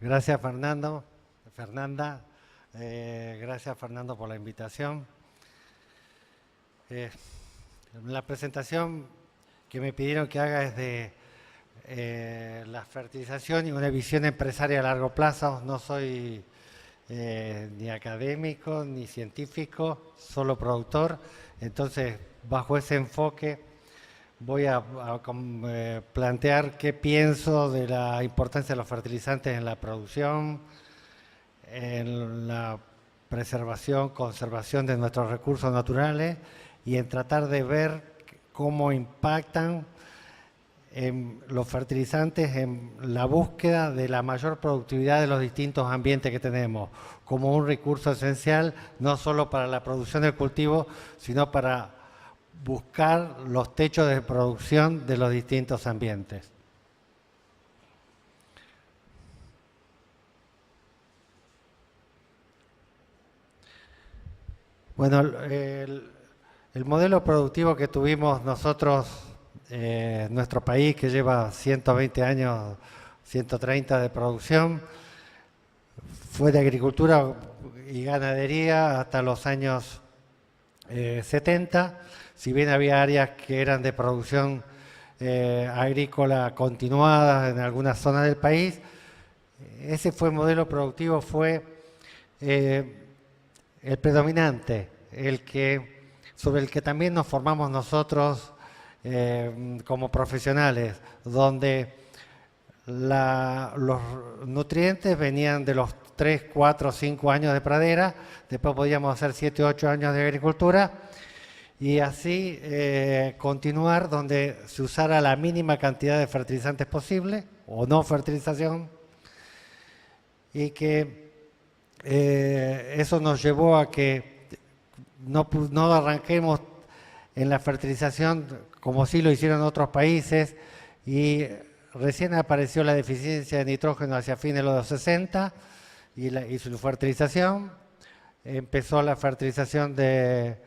Gracias, Fernanda. Gracias, Fernando, por la invitación. La presentación que me pidieron que haga es de la fertilización y una visión empresaria a largo plazo. No soy ni académico ni científico, solo productor. Entonces, bajo ese enfoque, voy a plantear qué pienso de la importancia de los fertilizantes en la producción, en la preservación, conservación de nuestros recursos naturales y en tratar de ver cómo impactan los fertilizantes en la búsqueda de la mayor productividad de los distintos ambientes que tenemos, como un recurso esencial no solo para la producción del cultivo, sino para buscar los techos de producción de los distintos ambientes. Bueno, el modelo productivo que tuvimos nosotros en nuestro país, que lleva 120 años, 130 de producción, fue de agricultura y ganadería hasta los años 70, si bien había áreas que eran de producción agrícola continuada en algunas zonas del país. Ese fue el modelo productivo, fue el predominante, sobre el que también nos formamos nosotros como profesionales, donde los nutrientes venían de los 3, 4, 5 años de pradera, después podíamos hacer 7, 8 años de agricultura y así continuar donde se usara la mínima cantidad de fertilizantes posible o no fertilización, y que eso nos llevó a que no arranquemos en la fertilización como sí lo hicieron otros países, y recién apareció la deficiencia de nitrógeno hacia fines de los 60 y su fertilización. Empezó la fertilización de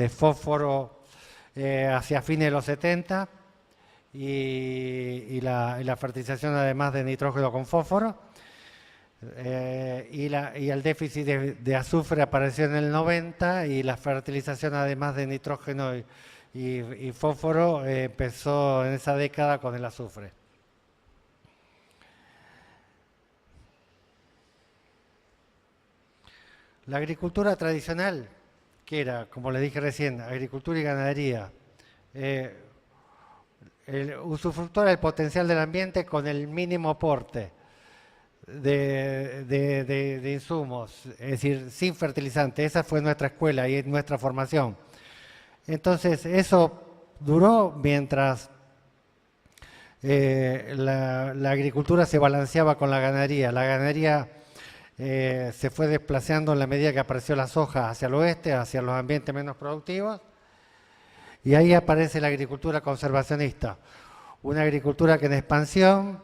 fósforo hacia fines de los 70 y la fertilización además de nitrógeno con fósforo. Y el déficit de azufre apareció en el 90 y la fertilización además de nitrógeno y fósforo empezó en esa década con el azufre. La agricultura tradicional, que era, como les dije recién, agricultura y ganadería, usufructuar el potencial del ambiente con el mínimo aporte de insumos, es decir, sin fertilizantes. Esa fue nuestra escuela y nuestra formación. Entonces, eso duró mientras la agricultura se balanceaba con la ganadería. La ganadería se fue desplazando en la medida que apareció la soja hacia el oeste, hacia los ambientes menos productivos, y ahí aparece la agricultura conservacionista, una agricultura que en expansión,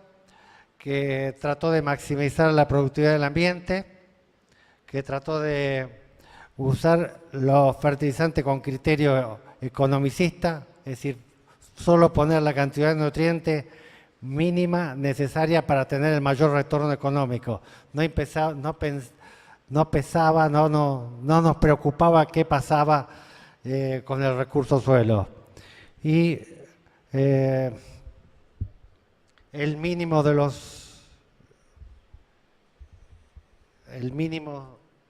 que trató de maximizar la productividad del ambiente, que trató de usar los fertilizantes con criterio economicista, es decir, solo poner la cantidad de nutrientes mínima necesaria para tener el mayor retorno económico. No nos preocupaba qué pasaba con el recurso suelo. Y el mínimo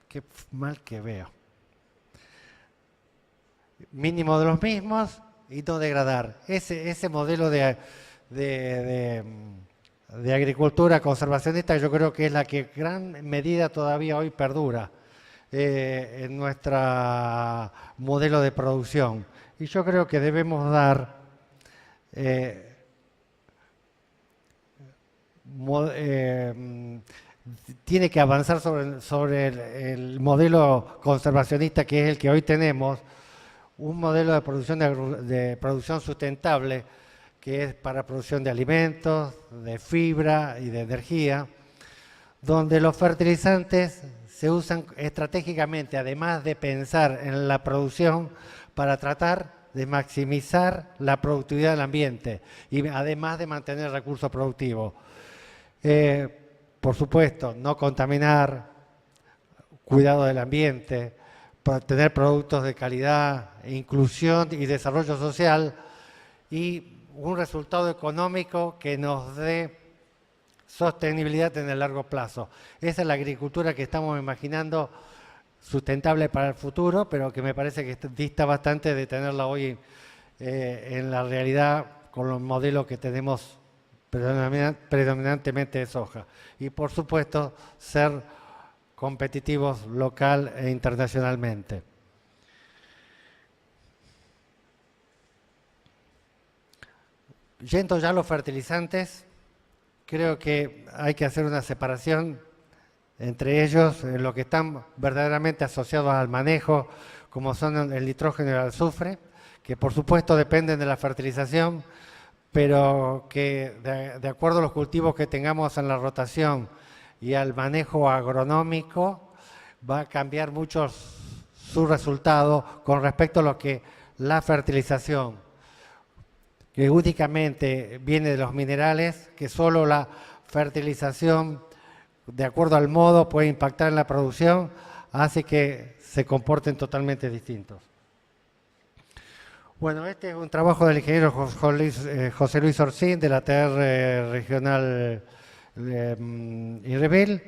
qué mal que veo. Mínimo de los mismos y no degradar. Ese modelo de agricultura conservacionista yo creo que es la que en gran medida todavía hoy perdura en nuestro modelo de producción. Y yo creo que debemos dar tiene que avanzar sobre el modelo conservacionista que es el que hoy tenemos, un modelo de producción sustentable que es para producción de alimentos, de fibra y de energía, donde los fertilizantes se usan estratégicamente, además de pensar en la producción, para tratar de maximizar la productividad del ambiente y además de mantener recursos productivos. por supuesto, no contaminar, cuidado del ambiente, para tener productos de calidad, inclusión y desarrollo social y un resultado económico que nos dé sostenibilidad en el largo plazo. Esa es la agricultura que estamos imaginando sustentable para el futuro, pero que me parece que dista bastante de tenerla hoy en la realidad con los modelos que tenemos predominantemente de soja. Y por supuesto, ser competitivos local e internacionalmente. Yendo ya a los fertilizantes, creo que hay que hacer una separación entre ellos, en lo que están verdaderamente asociados al manejo, como son el nitrógeno y el azufre, que por supuesto dependen de la fertilización, pero que de acuerdo a los cultivos que tengamos en la rotación y al manejo agronómico, va a cambiar mucho su resultado con respecto a lo que la fertilización, que únicamente viene de los minerales, que solo la fertilización, de acuerdo al modo, puede impactar en la producción, hace que se comporten totalmente distintos. Bueno, este es un trabajo del ingeniero José Luis Orcín, de la TR Regional Irrebil,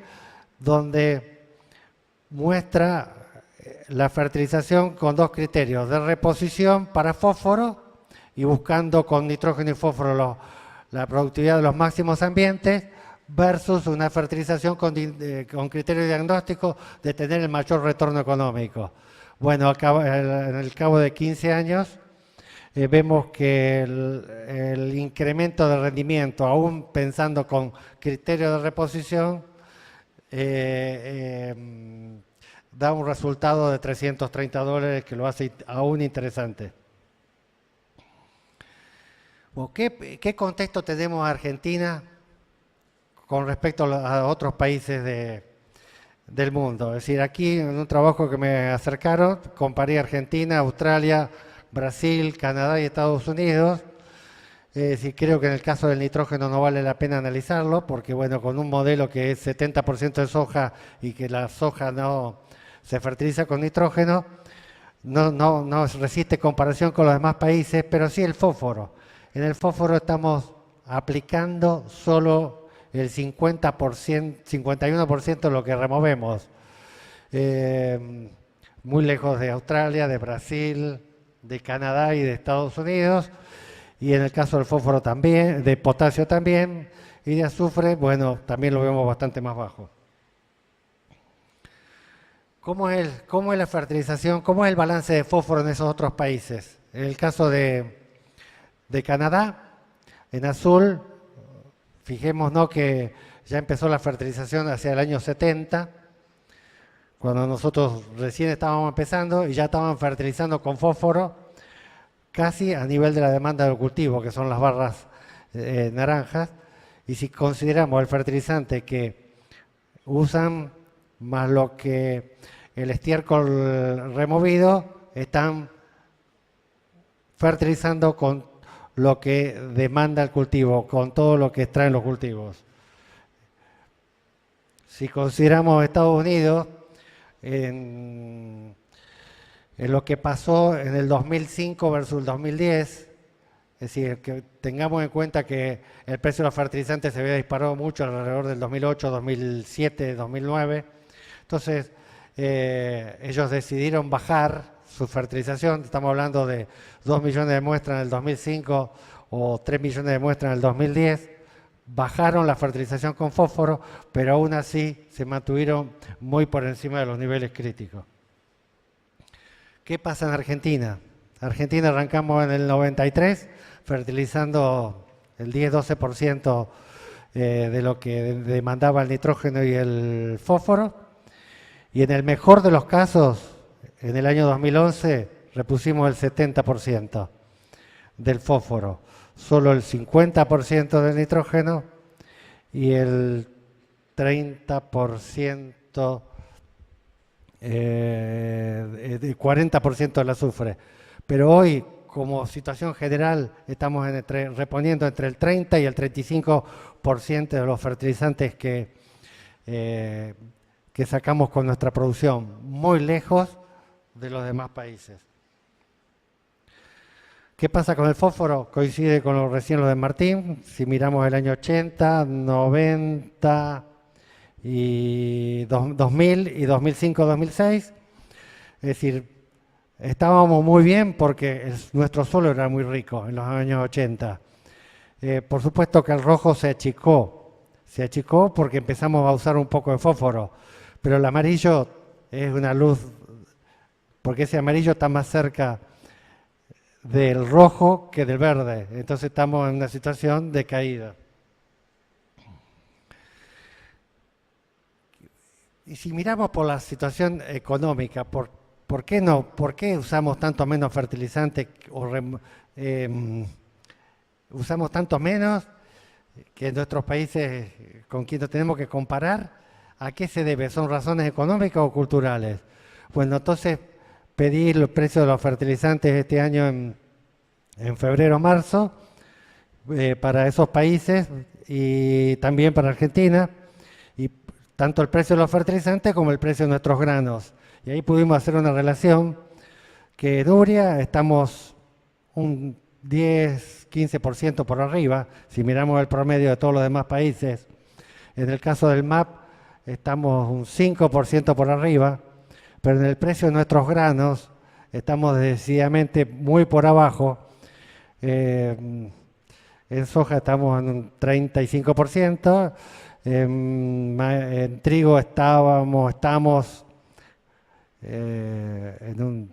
donde muestra la fertilización con dos criterios, de reposición para fósforo y buscando con nitrógeno y fósforo la productividad de los máximos ambientes, versus una fertilización con criterio diagnóstico de tener el mayor retorno económico. Bueno, en el cabo de 15 años vemos que el incremento de rendimiento, aún pensando con criterio de reposición, da un resultado de $330 que lo hace aún interesante. Bueno, ¿qué contexto tenemos en Argentina con respecto a otros países del mundo? Es decir, aquí en un trabajo que me acercaron, comparé Argentina, Australia, Brasil, Canadá y Estados Unidos. Es decir, creo que en el caso del nitrógeno no vale la pena analizarlo, porque bueno, con un modelo que es 70% de soja y que la soja no se fertiliza con nitrógeno, no resiste comparación con los demás países, pero sí el fósforo. En el fósforo estamos aplicando solo el 51% de lo que removemos. Muy lejos de Australia, de Brasil, de Canadá y de Estados Unidos. Y en el caso del fósforo también, de potasio también, y de azufre, bueno, también lo vemos bastante más bajo. ¿Cómo es la fertilización? ¿Cómo es el balance de fósforo en esos otros países? En el caso de Canadá, en azul, fijémonos que ya empezó la fertilización hacia el año 70, cuando nosotros recién estábamos empezando y ya estaban fertilizando con fósforo casi a nivel de la demanda del cultivo, que son las barras naranjas. Y si consideramos el fertilizante que usan más lo que el estiércol removido, están fertilizando con lo que demanda el cultivo, con todo lo que extraen los cultivos. Si consideramos Estados Unidos, en lo que pasó en el 2005 versus el 2010, es decir, que tengamos en cuenta que el precio de los fertilizantes se había disparado mucho alrededor del 2008, 2007, 2009. Entonces, ellos decidieron bajar su fertilización. Estamos hablando de 2 millones de muestras en el 2005 o 3 millones de muestras en el 2010. Bajaron la fertilización con fósforo, pero aún así se mantuvieron muy por encima de los niveles críticos. ¿Qué pasa en Argentina? Argentina arrancamos en el 93, fertilizando el 10-12% de lo que demandaba el nitrógeno y el fósforo. Y en el mejor de los casos, en el año 2011, repusimos el 70% del fósforo, solo el 50% del nitrógeno y el 30%, el 40% del azufre. Pero hoy, como situación general, estamos reponiendo entre el 30 y el 35% de los fertilizantes que eh, que sacamos con nuestra producción, muy lejos de los demás países. ¿Qué pasa con el fósforo? Coincide con lo de Martín. Si miramos el año 80, 90 y 2000 y 2005, 2006, es decir, estábamos muy bien porque nuestro suelo era muy rico en los años 80. Por supuesto que el rojo se achicó porque empezamos a usar un poco de fósforo, pero el amarillo es una luz, porque ese amarillo está más cerca del rojo que del verde, entonces estamos en una situación de caída. Y si miramos por la situación económica, ¿por qué no? ¿Por qué usamos tanto menos fertilizante usamos tanto menos que en nuestros países con quien nos tenemos que comparar? ¿A qué se debe? ¿Son razones económicas o culturales? Bueno, entonces pedí los precios de los fertilizantes este año en febrero o marzo para esos países y también para Argentina, y tanto el precio de los fertilizantes como el precio de nuestros granos. Y ahí pudimos hacer una relación que en urea estamos un 10-15% por arriba, si miramos el promedio de todos los demás países. En el caso del MAP estamos un 5% por arriba, pero en el precio de nuestros granos estamos decididamente muy por abajo. En soja estamos en un 35%, en trigo estamos en un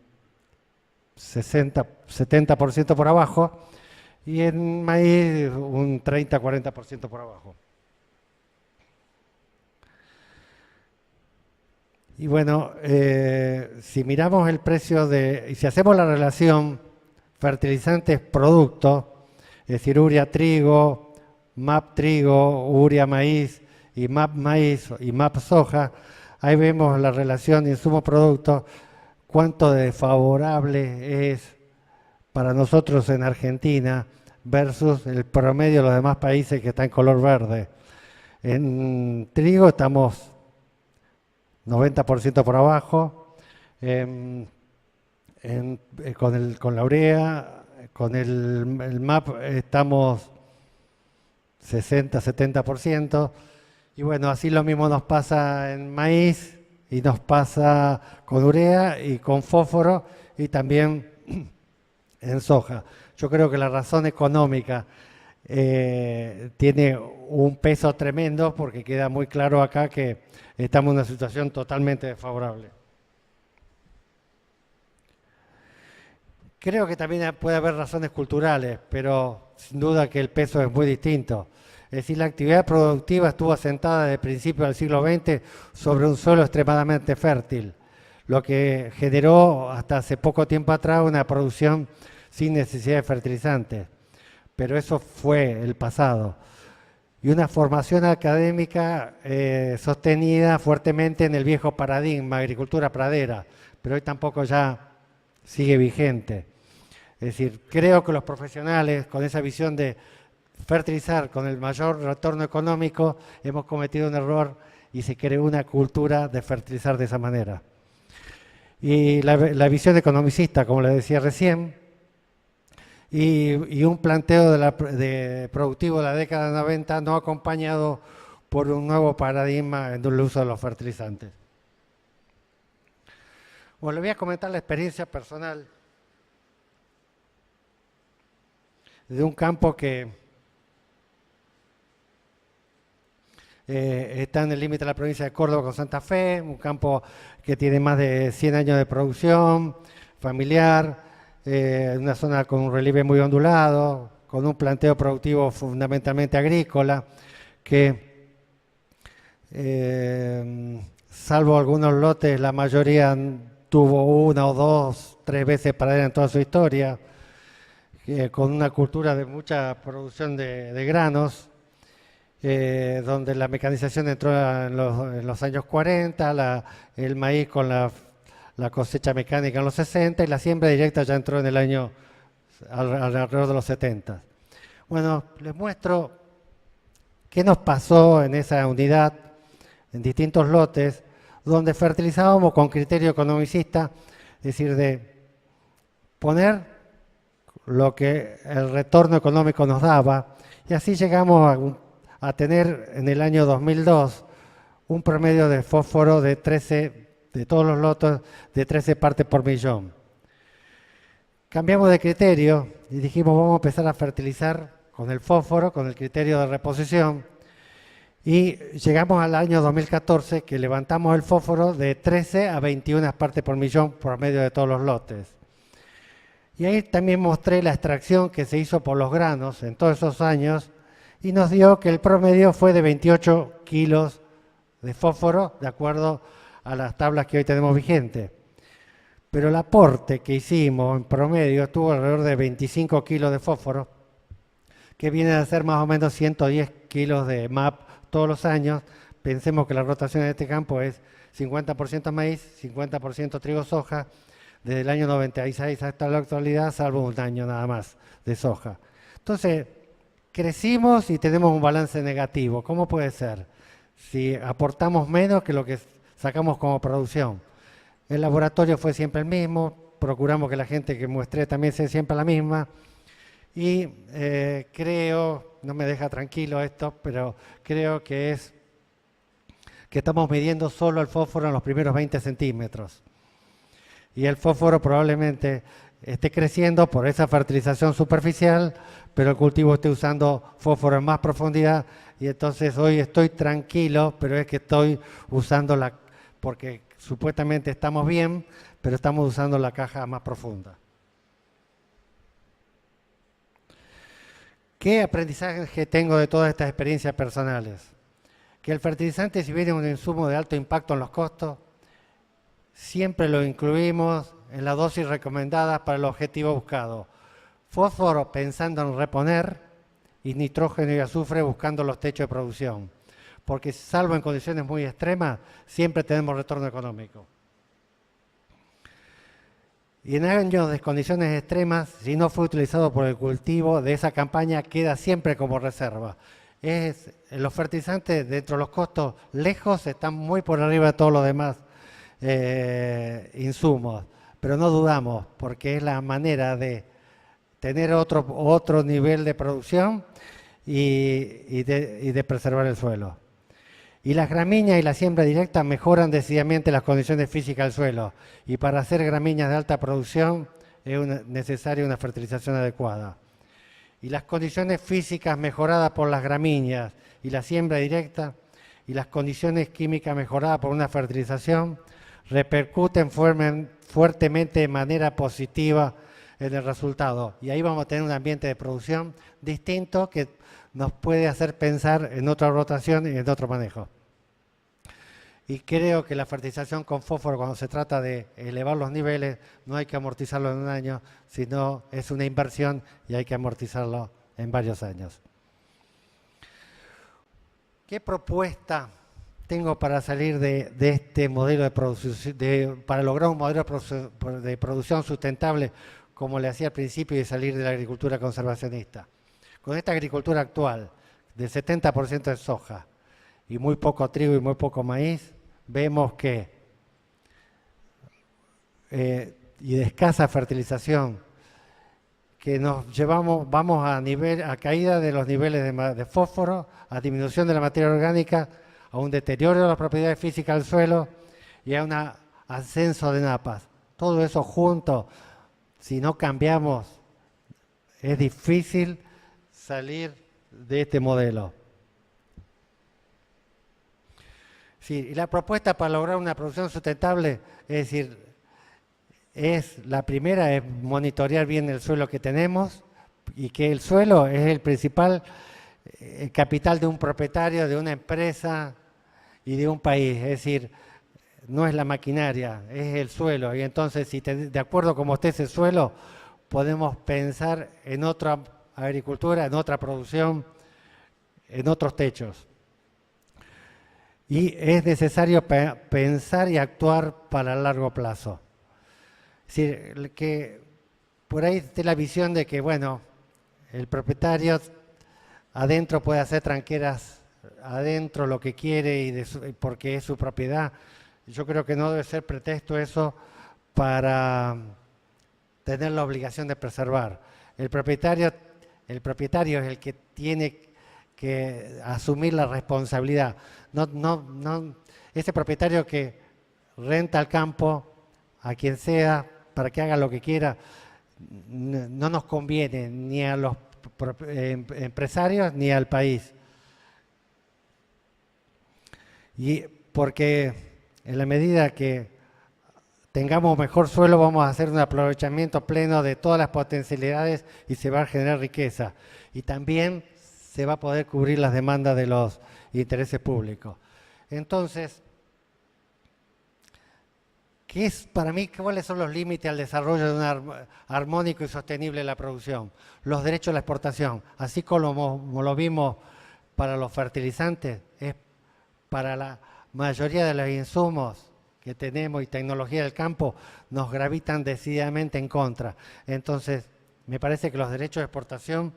60-70% por abajo, y en maíz un 30-40% por abajo. Y bueno, si miramos el precio y si hacemos la relación fertilizantes-producto, es decir, urea trigo, MAP trigo, urea maíz y MAP maíz y MAP soja, ahí vemos la relación insumo-producto, cuánto desfavorable es para nosotros en Argentina versus el promedio de los demás países que está en color verde. En trigo estamos 90% por abajo, con la urea, con el MAP estamos 60-70%, y bueno, así lo mismo nos pasa en maíz y nos pasa con urea y con fósforo y también en soja. Yo creo que la razón económica tiene un peso tremendo porque queda muy claro acá que estamos en una situación totalmente desfavorable. Creo que también puede haber razones culturales, pero sin duda que el peso es muy distinto. Es decir, la actividad productiva estuvo asentada desde el principio del siglo XX sobre un suelo extremadamente fértil, lo que generó hasta hace poco tiempo atrás una producción sin necesidad de fertilizantes. Pero eso fue el pasado. Y una formación académica sostenida fuertemente en el viejo paradigma, agricultura pradera, pero hoy tampoco ya sigue vigente. Es decir, creo que los profesionales con esa visión de fertilizar con el mayor retorno económico hemos cometido un error y se creó una cultura de fertilizar de esa manera. Y la visión economicista, como les decía recién, y un planteo de productivo de la década de 90 no acompañado por un nuevo paradigma en el uso de los fertilizantes. Bueno, les voy a comentar la experiencia personal de un campo que está en el límite de la provincia de Córdoba con Santa Fe, un campo que tiene más de 100 años de producción, familiar, una zona con un relieve muy ondulado, con un planteo productivo fundamentalmente agrícola, que salvo algunos lotes, la mayoría tuvo 1 o 2, 3 veces pradera en toda su historia, con una cultura de mucha producción de granos, donde la mecanización entró en los años 40, el maíz con la cosecha mecánica en los 60 y la siembra directa ya entró en el año alrededor de los 70. Bueno, les muestro qué nos pasó en esa unidad en distintos lotes, donde fertilizábamos con criterio economicista, es decir, de poner lo que el retorno económico nos daba, y así llegamos a tener en el año 2002 un promedio de fósforo de 13, de todos los lotes, de 13 partes por millón. Cambiamos de criterio y dijimos vamos a empezar a fertilizar con el fósforo, con el criterio de reposición, y llegamos al año 2014 que levantamos el fósforo de 13 a 21 partes por millón por medio de todos los lotes. Y ahí también mostré la extracción que se hizo por los granos en todos esos años y nos dio que el promedio fue de 28 kilos de fósforo, de acuerdo a las tablas que hoy tenemos vigentes. Pero el aporte que hicimos en promedio estuvo alrededor de 25 kilos de fósforo, que viene a ser más o menos 110 kilos de MAP todos los años. Pensemos que la rotación de este campo es 50% maíz, 50% trigo soja, desde el año 96 hasta la actualidad, salvo un año nada más de soja. Entonces, crecimos y tenemos un balance negativo. ¿Cómo puede ser? Si aportamos menos que lo que sacamos como producción. El laboratorio fue siempre el mismo, procuramos que la gente que muestre también sea siempre la misma. Y creo, no me deja tranquilo esto, pero creo que estamos midiendo solo el fósforo en los primeros 20 centímetros. Y el fósforo probablemente esté creciendo por esa fertilización superficial, pero el cultivo esté usando fósforo en más profundidad. Y entonces hoy estoy tranquilo, pero es que estoy usando porque supuestamente estamos bien, pero estamos usando la caja más profunda. ¿Qué aprendizaje tengo de todas estas experiencias personales? Que el fertilizante, si bien es un insumo de alto impacto en los costos, siempre lo incluimos en la dosis recomendada para el objetivo buscado. Fósforo pensando en reponer y nitrógeno y azufre buscando los techos de producción. Porque salvo en condiciones muy extremas, siempre tenemos retorno económico. Y en años de condiciones extremas, si no fue utilizado por el cultivo de esa campaña, queda siempre como reserva. Los fertilizantes, dentro de los costos lejos, están muy por arriba de todos los demás insumos. Pero no dudamos, porque es la manera de tener otro nivel de producción y de preservar el suelo. Y las gramíneas y la siembra directa mejoran decididamente las condiciones físicas del suelo. Y para hacer gramíneas de alta producción es necesaria una fertilización adecuada. Y las condiciones físicas mejoradas por las gramíneas y la siembra directa y las condiciones químicas mejoradas por una fertilización repercuten fuertemente de manera positiva en el resultado. Y ahí vamos a tener un ambiente de producción distinto que nos puede hacer pensar en otra rotación y en otro manejo. Y creo que la fertilización con fósforo, cuando se trata de elevar los niveles, no hay que amortizarlo en un año, sino es una inversión y hay que amortizarlo en varios años. ¿Qué propuesta tengo para salir de este modelo de producción, para lograr un modelo de producción sustentable, como le hacía al principio, y salir de la agricultura conservacionista? Con esta agricultura actual, del 70% de soja y muy poco trigo y muy poco maíz, vemos que, y de escasa fertilización, que vamos a caída de los niveles de fósforo, a disminución de la materia orgánica, a un deterioro de las propiedades físicas del suelo y a un ascenso de napas. Todo eso junto, si no cambiamos, es difícil salir de este modelo. Sí, y la propuesta para lograr una producción sustentable, es decir, la primera es monitorear bien el suelo que tenemos y que el suelo es el principal capital de un propietario, de una empresa y de un país. Es decir, no es la maquinaria, es el suelo. Y entonces, si de acuerdo a cómo esté ese suelo, podemos pensar en otra agricultura, en otra producción, en otros techos. Y es necesario pensar y actuar para el largo plazo. Es decir, que por ahí esté la visión de que, bueno, el propietario adentro puede hacer tranqueras adentro lo que quiere y porque es su propiedad. Yo creo que no debe ser pretexto eso para tener la obligación de preservar. El propietario es el que tiene que asumir la responsabilidad. Ese propietario que renta el campo a quien sea para que haga lo que quiera, no nos conviene ni a los empresarios ni al país. Y porque en la medida que tengamos mejor suelo, vamos a hacer un aprovechamiento pleno de todas las potencialidades y se va a generar riqueza. Y también se va a poder cubrir las demandas de los intereses públicos. Entonces, ¿qué es para mí, cuáles son los límites al desarrollo de un armónico y sostenible de la producción? Los derechos a la exportación, así como lo vimos para los fertilizantes, es para la mayoría de los insumos que tenemos y tecnología del campo, nos gravitan decididamente en contra. Entonces, me parece que los derechos de exportación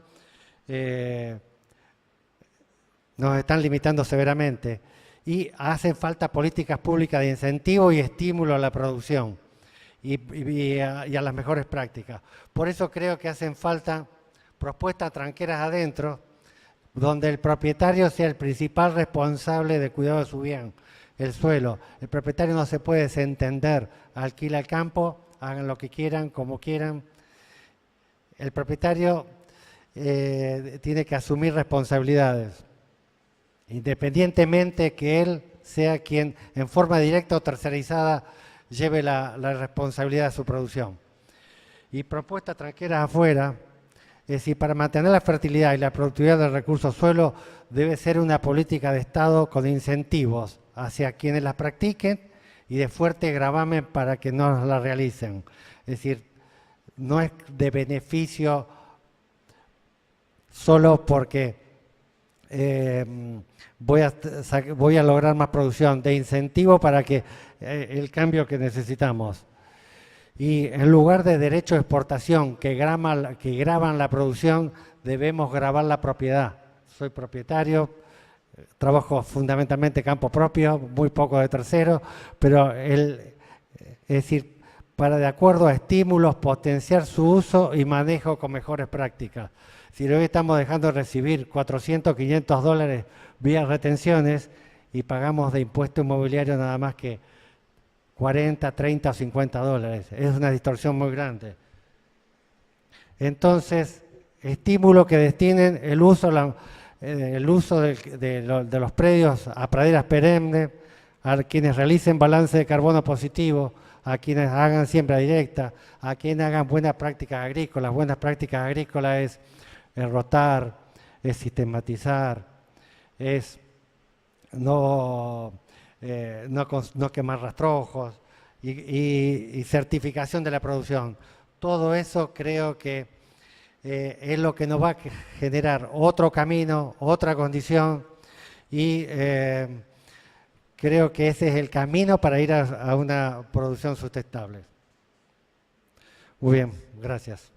nos están limitando severamente y hacen falta políticas públicas de incentivo y estímulo a la producción y a las mejores prácticas. Por eso creo que hacen falta propuestas tranqueras adentro, donde el propietario sea el principal responsable del cuidado de su bien, el suelo. El propietario no se puede desentender, alquila el campo, hagan lo que quieran, como quieran. El propietario tiene que asumir responsabilidades, independientemente que él sea quien en forma directa o tercerizada lleve la responsabilidad de su producción. Y propuestas tranqueras afuera, es decir, para mantener la fertilidad y la productividad del recurso suelo debe ser una política de Estado con incentivos hacia quienes las practiquen y de fuerte gravamen para que no la realicen. Es decir, no es de beneficio solo porque voy a lograr más producción, de incentivo para que el cambio que necesitamos. Y en lugar de derechos de exportación que graban la producción, debemos grabar la propiedad. Soy propietario, trabajo fundamentalmente campo propio, muy poco de tercero, pero es decir, para de acuerdo a estímulos, potenciar su uso y manejo con mejores prácticas. Si hoy estamos dejando de recibir 400, 500 dólares vía retenciones y pagamos de impuesto inmobiliario nada más que 40, 30 o 50 dólares. Es una distorsión muy grande. Entonces, estímulo que destinen el uso de los predios a praderas perennes, a quienes realicen balance de carbono positivo, a quienes hagan siembra directa, a quienes hagan buenas prácticas agrícolas. Buenas prácticas agrícolas es rotar, es sistematizar, es no quemar rastrojos y certificación de la producción. Todo eso creo que es lo que nos va a generar otro camino, otra condición y creo que ese es el camino para ir a una producción sustentable. Muy bien, gracias.